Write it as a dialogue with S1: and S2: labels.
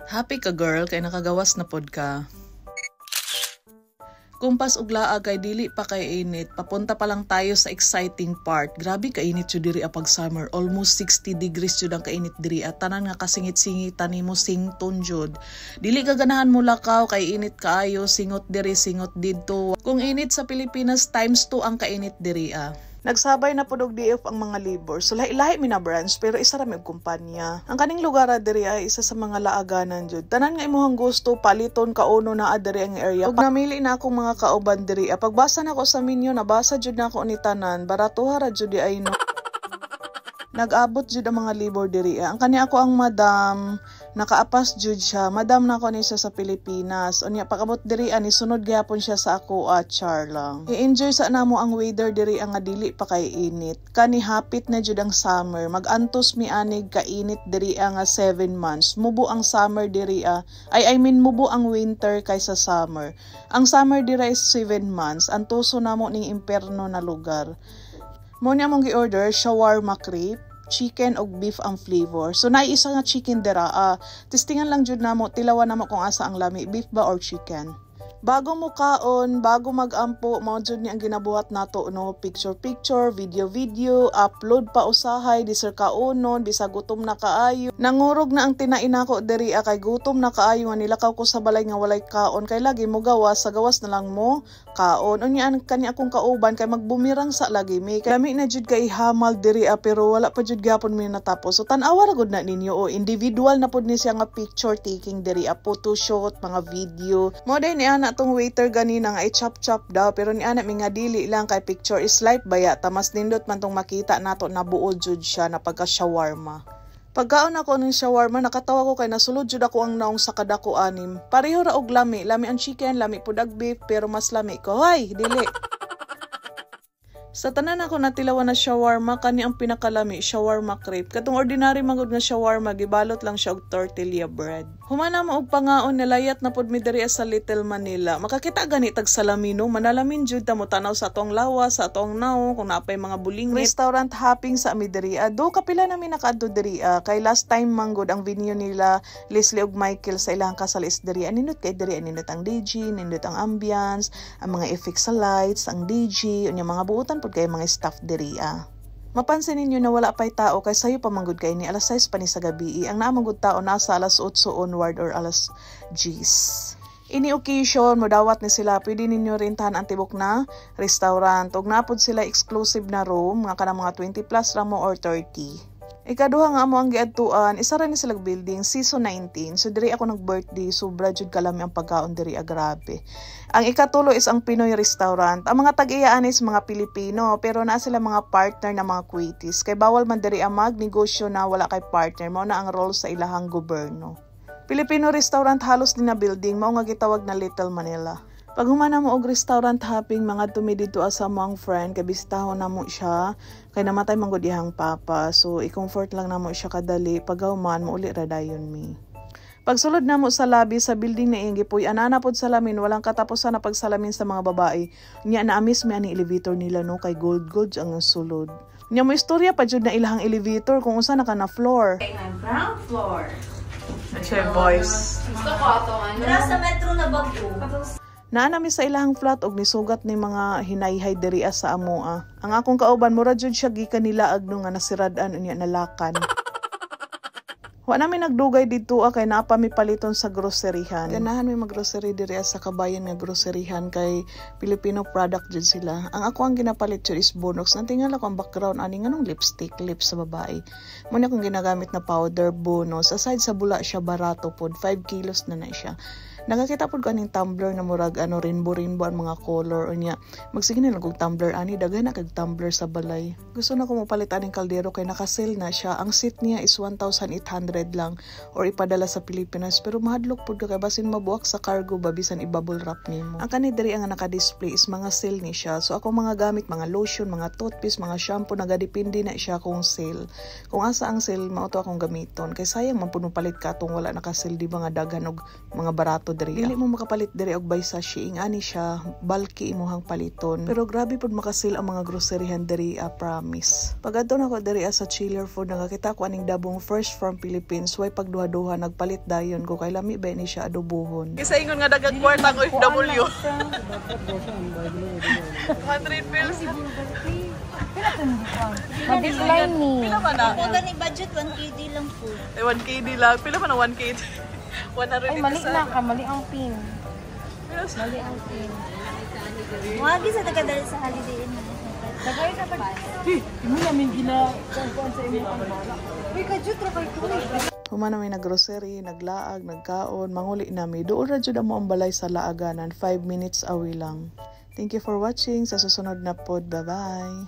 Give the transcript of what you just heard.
S1: Happy ka girl kay nakagawas na pod ka. Kumpas ug laag kay dili pa kay init, papunta pa lang tayo sa exciting part. Grabe ka init jud diri pag summer, almost 60 degrees jud ang kainit diri at tanan nga kasingit-singitan nimo sington jud. Dili ka ganahan mo lakaw kay init kaayo, singot diri singot didto. Kung init sa Pilipinas times 2 ang kainit diri Nagsabay na pud og DF ang mga labor. So lahi-lahi mi na branch pero isa ra mi og kumpanya. Ang kaning lugar diri ay isa sa mga laaganan jud. Tanan nga imong gusto paliton kauno na diri ang area. Ug namili na akong mga kauban diri. Pagbasa nako sa menu nabasa jud nako ni tanan. Baratuha ra jud ay no. Nag-abot jud ang mga labor diri. Ang kani ako ang madam, nakaapas jud siya. Madam na ko ni siya sa Pilipinas. Unya pag-abot diri ani sunod gyapon siya sa ako char lang. I-enjoy sa namo ang weather diri ang dili pa kay init. Kani hapit na jud ang summer. Mag-antos mi anig ka init diri nga 7 months. Mubo ang summer diri mubo ang winter kaysa summer. Ang summer diri is 7 months. Antuso namo ning imperno na lugar. Mo niya mong gi-order shawarma crepe, chicken og beef ang flavor. So naisa nga chicken dira. Testingan lang jud namo, tilawan namo kung asa ang lami, beef ba or chicken. Bago mo kaon, bago magampo, mao jud ni ang ginabuhat nato no, picture, video, upload pa usahay, di sir kaonon, bisag gutom na kaayo. Nangurog na ang tinain nako diri kay gutom na kaayo nga nilakaw ko sa balay nga walay kaon kay lagi mo gawas, sa gawas na lang mo kaon. Unya kani akong kauban kay magbumirang sa lagi mi. Kami na jud kay hamal diri pero wala pa jud gyapon mi natapos. So tan-awa ra gud na ninyo individual na pud ni siya nga picture taking diri, photo shoot, mga video. Mo day ni ana tong waiter ganina nga i-chop daw pero ni ana mi nga dili lang kay picture is life baya tamas nindot man tong makita nato na buod jud siya na pagka shawarma. Pagkaon ako ng shawarma nakatawa ko kay nasulod jud ako ang naong sa kadako anim. Pareho ra og lami ang chicken, lami pud ang beef pero mas lami ko. Hoy, dili. Sa tanan ako natilawan na shawarma, kani ang pinakalami, shawarma crepe. Katong ordinary magud nga shawarma, gibalot lang siya og tortilla bread. Humana mo og pangaon nilayat na pud mi diri sa Little Manila. Makakita gani tag salamino, manalamin jud ta mo tanaw sa atong lawas, sa atong naong kung napay mga bulingit. Restaurant hopping sa ami diri. Do kapila na mi nakaadto diri kay last time manggod ang venue nila Leslie ug Michael sa ilang kasal is diri. Nindot kay diri, nindot ang DJ, nindot ang ambience, ang mga effects sa lights, ang DJ, unya mga buotan pud kay mga staff diri Mapansin ninyo na wala pa'y tao kay sayo pamanggod kay ni alas 6 pa ni sa gabi. Ang namanggod tao nasa alas 8 onward or alas 10. Ini occasion mo dawat ni sila, pwede ninyo rintahan ang tibok na restaurant. Ug napod sila exclusive na room nga kanang mga 20 plus ra mo or 30. Ikaduha nga mo ang giadtuan, isa ra ni silang building, season 19. So diri ako nag-birthday, sobra jud kalami ang pagkaon diri grabe. Ang ikatulo is ang Pinoy restaurant. Ang mga tag-iyaan is mga Pilipino, pero naa sila mga partner na mga Kuwaitis. Kay bawal man diri ang magnegosyo na wala kay partner, mao na ang role sa ilahang gobyerno. Filipino restaurant halos din na building, mao nga gitawag na Little Manila. Pag humana mo og restaurant hopping, mga tumi dito asa mo ang friend, kay bisitahon na mo siya, kay namatay manggod iyang papa. So, i-comfort lang na mo siya kadali. Pag human, mauli ra dayon mi. Pagsulod na mo sa lobby sa building na Ingipoy, anana pod salamin, walang katapusan na pagsalamin sa mga babae. Nya na-amis mi ani elevator nila no, kay gold ang sulod. Nya mo istorya pa jud na ilahang elevator kung unsa na ka na floor.
S2: Ground floor.
S1: Siya voice.
S2: Gusto ko ato
S3: sa metro na bago.
S1: Naanami sa ilahang flat og nisugat ni mga hinayhay diri sa amoa. Ang akong kauban mura jud siya gikan nila agno nga nasirad-an unya nalakan. Wa namin nagdugay dito kay naapa mi paliton sa groceryhan. Ganahan mi maggrocery diri sa kabayan nga groceryhan kay Filipino product jud sila. Ang ako ang ginapalit jud is Bonox. Natingala ko ang background ani nganong lipstick, lips sa babae. Muna kong ginagamit na powder Bonox. Aside sa bula siya barato pod, 5 kilos na siya. Nakakita po kaning tumbler na murag rainbow ang mga color unya. Magsige na lang og tumbler ani daghan na kag tumbler sa balay. Gusto na ko mopalit aning kaldero kay naka-sale na siya. Ang set niya is 1,800 lang or ipadala sa Pilipinas pero mahadlok pud kay basin mabuak sa cargo ba bisan i-bubble wrap nimo. Ang kani diri ang naka-display is mga sale ni siya. So ako mga gamit, mga lotion, mga toothpaste, mga shampoo nagadepende na siya kung sale. Kung asa ang sale mao to akong gamiton kay sayang man puno palit ka atong wala naka-sale di ba nga daghan og mga barato ko diri. Dili mo makapalit diri og baysa shiing ani siya, bulky imuhang paliton. Pero grabe pud makasil ang mga groceryhan diri, promise. Pag adto na ko diri sa Chiller Food, nakakita ko aning dabong fresh from Philippines, way pagduha-duha nagpalit dayon ko kay lami ba ni siya adobohon. Isa ingon nga dagang kwartang OFW. 100 bills.
S2: Mag-decline ni.
S1: Pila man na?
S3: Kung ni budget, 1KD lang po.
S1: 1KD lang. Pila man na 1KD? 100
S2: Ay, mali na ka. Mali ang pin. Mali ang pin.
S3: Mga sa tagadali sa holiday inn.
S2: Sagay na pag... Imo namin gina-kuan sa imo ang bala. Uy, kajutra kay tuloy.
S1: Humana may naggrocery, naglaag, nagkaon, manguli nami. Doon ra jud mo ang balay sa laaganan. 5 minutes away lang. Thank you for watching. Sa susunod na pod. Bye-bye.